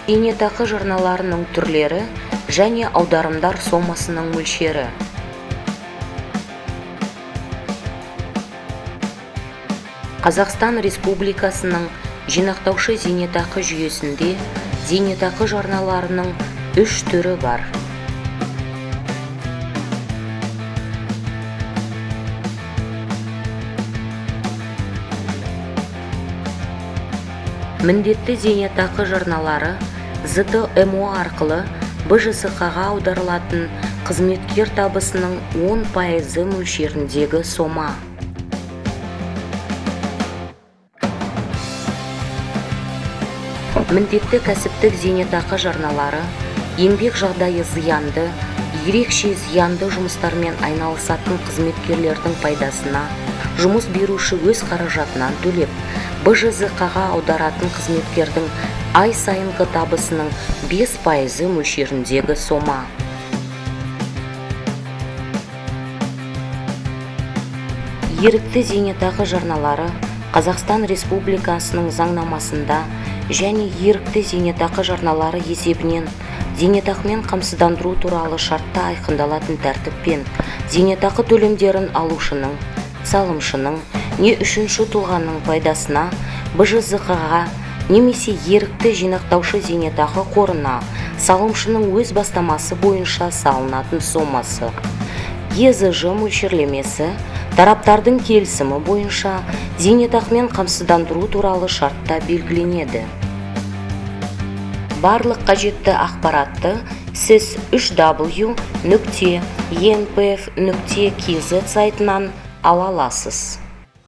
зейнетақы жарналарының түрлері және аударымдар сомасының мөлшері. Қазақстан Республикасының жинақтаушы зейнетақы жүйесінде зейнетақы жарналарының 3 түрі бар. Міндетті зейнетақы жарналары ЗТМО арқылы БЖСК-ға аударылатын қызметкер табысының 10% мөлшеріндегі сома. Міндетті кәсіптік зейнетақы жарналары еңбек жағдайы зиянды, ерекше зиянды жұмыстармен айналысатын қызметкерлердің пайдасына жұмыс беруші өз қаражатынан төлеп, БЖСК-ға аударатын қызметкердің ай сайынғы табысының 5% мөлшеріндегі сома. Ерікті зейнетақы жарналары Қазақстан Республикасының заңнамасында және ерікті зейнетақы жарналары есебінен зейнетақымен қамсыздандыру туралы шартта айқындалатын тәртіппен зейнетақы төлемдерін алушының, салымшының не үшінші тұлғаның пайдасына БЖСК-ға немесе ерікті жинақтаушы зейнетақы қорына салымшының өз бастамасы бойынша салынатын сомасы. ЕЗЖ мөлшерлемесі тараптардың келісімі бойынша зейнетақымен қамсыздандыру туралы шартта белгіленеді. Барлық қажетті ақпаратты сіз www.enpf.kz сайтынан ала аласыз.